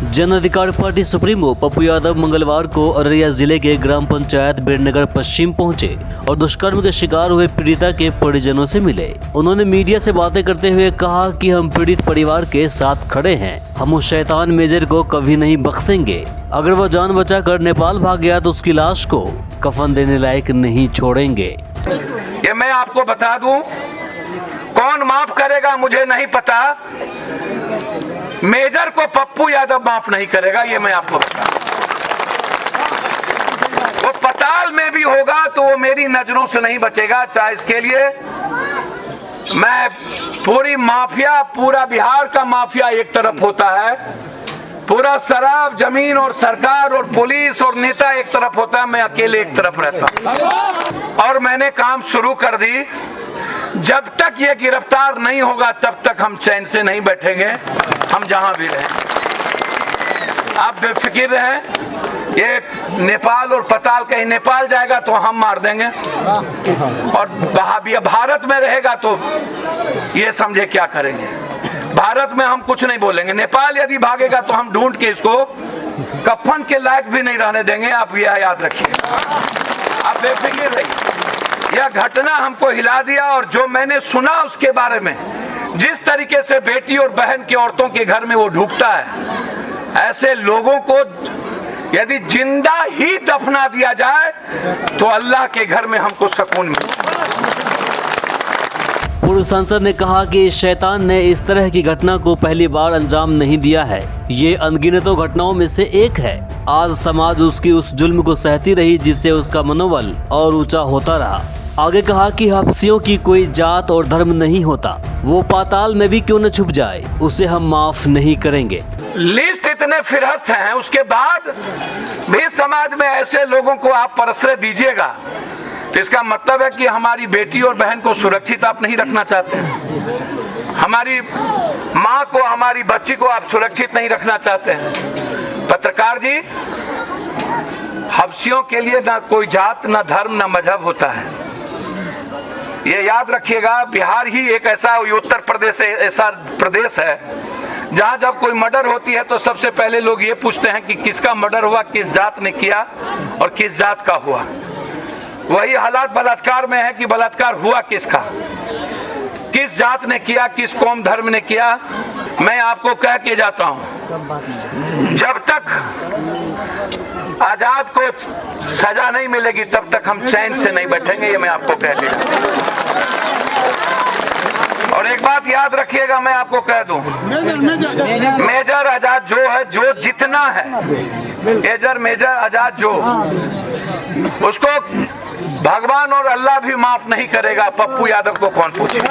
जन अधिकार party supremo Pappu Yadav मंगलवार को अररिया जिले के ग्राम पंचायत बेड़नगर पश्चिम पहुंचे और दुष्कर्म के शिकार हुए पीड़िता के परिजनों से मिले। उन्होंने मीडिया से बातें करते हुए कहा कि हम पीड़ित परिवार के साथ खड़े हैं। हम उस शैतान मेजर को कभी नहीं बख्शेंगे। अगर वह जान बचाकर नेपाल भाग गया तो उसकी लाश को कफन देने लायक नहीं छोड़ेंगे। ये मैं आपको बता दूं, कौन माफ करेगा मुझे नहीं पता। मेजर को पप्पू यादव माफ नहीं करेगा, ये मैं आपको बता। वो पताल में भी होगा तो वो मेरी नजरों से नहीं बचेगा। चाहे इसके लिए मैं पूरी माफिया, पूरा बिहार का माफिया एक तरफ होता है, पूरा शराब, जमीन और सरकार और पुलिस और नेता एक तरफ होता है, मैं अकेले एक तरफ रहता हूं। और मैंने काम शुरू कर दी। जब तक ये गिरफ्तार नहीं होगा तब तक हम चैन से नहीं बैठेंगे, हम जहां भी रहें। आप बेफिक्र रहें, ये नेपाल और पताल, कहीं नेपाल जाएगा तो हम मार देंगे, और भारत में रहेगा तो ये समझे क्या करेंगे। भारत में हम कुछ नहीं बोलेंगे, नेपाल यदि भागेगा तो हम ढूंढ के इसको कफन के लायक भी नहीं रहने देंगे। आप यह याद रखिए, आप बेफिक्र रहिए। यह घटना हमको हिला दिया, और जो मैंने सुना उसके बारे में, जिस तरीके से बेटी और बहन की औरतों के घर में वो ढूंढता है, ऐसे लोगों को यदि जिंदा ही दफना दिया जाए तो अल्लाह के घर में हमको सुकून मिले। पूर्व सांसद ने कहा कि इस शैतान ने इस तरह की घटना को पहली बार अंजाम नहीं दिया है, ये अनगिनतों घटनाओं में से एक है। आज समाज उसकी उस जुल्म को सहती रही जिससे उसका मनोबल और ऊंचा होता रहा। आगे कहा कि हफ्सियों की कोई जात और धर्म नहीं होता, वो पाताल में भी क्यों न छुप जाए, उसे हम माफ नहीं करेंगे। लिस्ट इतने फिरहस्त हैं, उसके बाद भी समाज में ऐसे लोगों को आप प्रश्रय दीजिएगा तो इसका मतलब है कि हमारी बेटी और बहन को सुरक्षित आप नहीं रखना चाहते हैं, हमारी माँ को, हमारी बच्ची को आप सुरक्षित नहीं रखना चाहते हैं। पत्रकार जी, हफ्सियों के लिए ना कोई जात, ना धर्म, ना मजहब होता है, ये याद रखिएगा। बिहार ही एक ऐसा, उत्तर प्रदेश ऐसा प्रदेश है जहां जब कोई मर्डर होती है तो सबसे पहले लोग ये पूछते हैं कि किसका मर्डर हुआ, किस जात ने किया और किस जात का हुआ। वही हालात बलात्कार में है कि बलात्कार हुआ किसका, किस जात ने किया, किस कौम धर्म ने किया। मैं आपको कह के जाता हूं, जब तक आजाद को सजा नहीं मिलेगी तब तक हम चैन से नहीं बैठेंगे, ये मैं आपको कह दिया। और एक बात याद रखिएगा, मैं आपको कह दूं, मेजर आजाद जो है, जो जितना है मेजर आजाद जो, उसको भगवान और अल्लाह भी माफ नहीं करेगा। पप्पू यादव को कौन पूछेगा?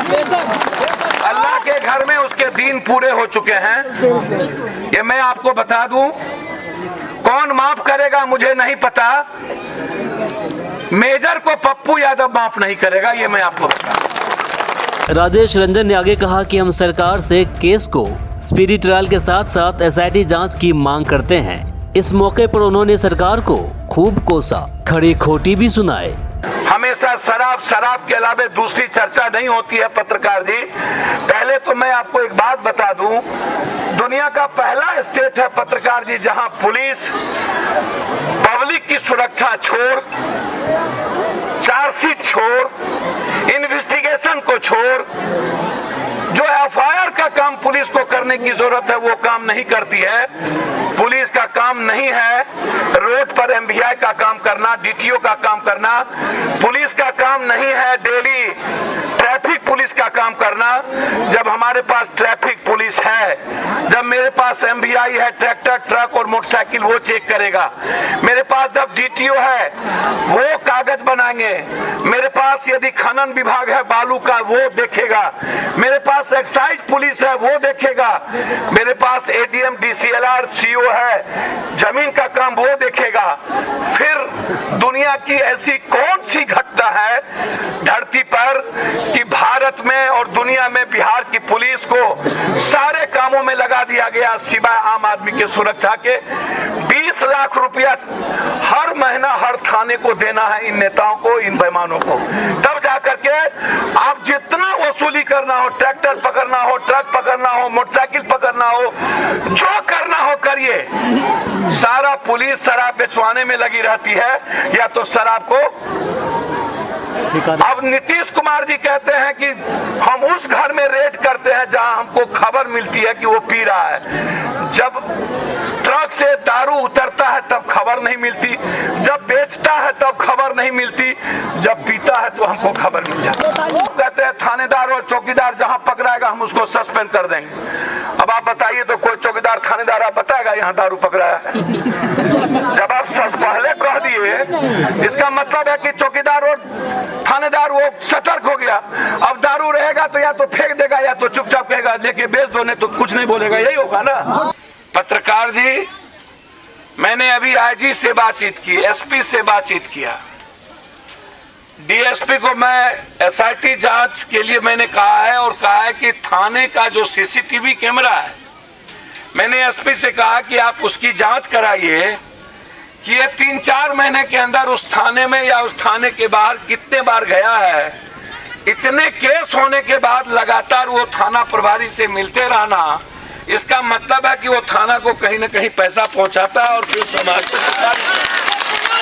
अल्लाह के घर में उसके दिन पूरे हो चुके हैं, ये मैं आपको बता दूं। कौन माफ करेगा मुझे नहीं पता, मेजर को पप्पू यादव माफ नहीं करेगा, ये मैं आपको बता। राजेश रंजन ने आगे कहा कि हम सरकार से केस को स्पीडी ट्रायल के साथ साथ एसआईटी जांच की मांग करते हैं। इस मौके पर उन्होंने सरकार को खूब कोसा, खड़ी खोटी भी सुनाए। हमेशा शराब के अलावा दूसरी चर्चा नहीं होती है पत्रकार जी। पहले तो मैं आपको एक बात बता दूं, दुनिया का पहला स्टेट है पत्रकार जी जहां पुलिस पब्लिक की सुरक्षा छोड़, चार्जशीट छोड़, इन्वेस्टिगेशन को छोड़, जो एफआईआर का काम पुलिस को करने की जरूरत है वो काम नहीं करती है। पुलिस का काम नहीं है रोड पर एमवीआई का काम करना, डीटीओ का काम करना। पुलिस का काम नहीं है डेली ट्रैफिक पुलिस का काम करना। जब हमारे पास ट्रैफिक पुलिस है, जब मेरे पास एमवीआई है, ट्रैक्टर, ट्रक और मोटरसाइकिल, वो चेक करेगा। मेरे पास जब डीटीओ है वो कागज बनाएंगे। मेरे पास यदि खनन विभाग है बालू का, वो देखेगा। मेरे पास एक्साइज पुलिस है, वो देखेगा। मेरे पास एडीएम, डीसीएलआर, सीओ है, जमीन का काम वो देखेगा। फिर दुनिया की ऐसी कौन सी घटना है धरती पर कि भारत में और दुनिया में बिहार की पुलिस को सारे कामों में लगा दिया गया सिवाय आम आदमी की सुरक्षा के। 20 लाख रुपया हर महीना हर थाने को देना है इन नेताओं को, इन बेईमानों को। तब जाकर के आप जितना वसूली करना हो, ट्रैक्टर पकड़ना हो, ट्रक पकड़ना हो, मोटरसाइकिल पकड़ना हो, जो करना हो करिए। सारा पुलिस शराब बेचवाने में लगी रहती है या तो शराब को। अब नीतीश कुमार जी कहते हैं कि हम उस घर में रेड करते हैं जहां हमको खबर मिलती है कि वो पी रहा है। जब ट्रक से दारू उतरता है तब खबर नहीं मिलती, जब बेचता है तब खबर नहीं मिलती, जब पीता है तो हमको खबर मिल जाती है। कहते हैं थानेदार और चौकीदार जहां पकड़ाएगा हम उसको सस्पेंड कर देंगे। अब आप बताइए तो कोई चौकीदार थानेदार आप बताएगा यहाँ दारू पकड़ाया है? जब आप पहले कह दिए इसका मतलब है कि चौकीदार और थानेदार वो सतर्क हो गया। अब दारू रहेगा तो या तो फेंक देगा या तो चुपचाप कहेगा लेके बेच दो, नहीं तो कुछ नहीं बोलेगा। यही होगा ना। पत्रकार जी, मैंने अभी आईजी से बातचीत की, एसपी से बातचीत किया, डीएसपी को मैं एसआईटी जांच के लिए मैंने कहा है और कहा है कि थाने का जो सीसीटीवी कैमरा है, मैंने एसपी से कहा कि आप उसकी जांच कराइए कि ये 3-4 महीने के अंदर उस थाने में या उस थाने के बाहर कितने बार गया है। इतने केस होने के बाद लगातार वो थाना प्रभारी से मिलते रहना, इसका मतलब है कि वो थाना को कहीं न कहीं पैसा पहुंचाता है और फिर समाज को।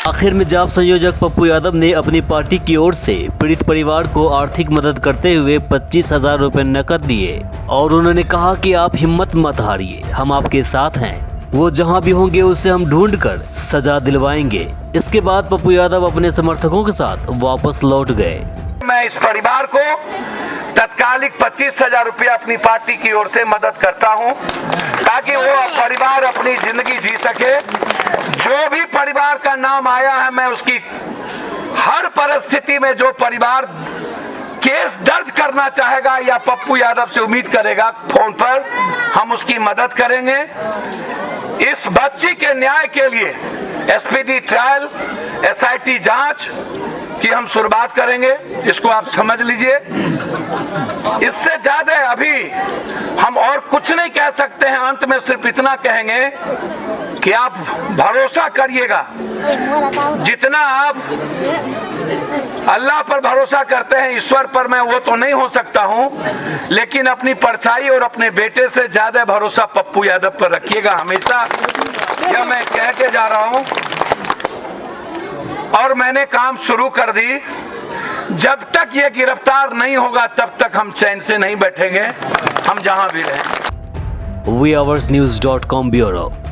आखिर में जाप संयोजक पप्पू यादव ने अपनी पार्टी की ओर से पीड़ित परिवार को आर्थिक मदद करते हुए 25,000 रुपए नकद दिए और उन्होंने कहा कि आप हिम्मत मत हारिए, हम आपके साथ हैं, वो जहां भी होंगे उसे हम ढूंढकर सजा दिलवाएंगे। इसके बाद पप्पू यादव अपने समर्थकों के साथ वापस लौट गए। मैं इस परिवार को तत्कालिक 25,000 रुपया अपनी पार्टी की ओर से मदद करता हूं ताकि वो परिवार अपनी जिंदगी जी सके। जो भी परिवार का नाम आया है, मैं उसकी हर परिस्थिति में जो परिवार केस दर्ज करना चाहेगा या पप्पू यादव से उम्मीद करेगा फोन पर, हम उसकी मदद करेंगे। इस बच्ची के न्याय के लिए एसपीडी ट्रायल, एसआईटी जांच की हम शुरुआत करेंगे। इसको आप समझ लीजिए। इससे ज्यादा अभी हम और कुछ नहीं कह सकते हैं। अंत में सिर्फ इतना कहेंगे कि आप भरोसा करिएगा, जितना आप अल्लाह पर भरोसा करते हैं, ईश्वर पर मैं वो तो नहीं हो सकता हूं, लेकिन अपनी परछाई और अपने बेटे से ज्यादा भरोसा पप्पू यादव पर रखिएगा हमेशा। यह मैं कह के जा रहा हूं और मैंने काम शुरू कर दी। जब तक ये गिरफ्तार नहीं होगा तब तक हम चैन से नहीं बैठेंगे, हम जहां भी रहें। wehours.news.com bureau.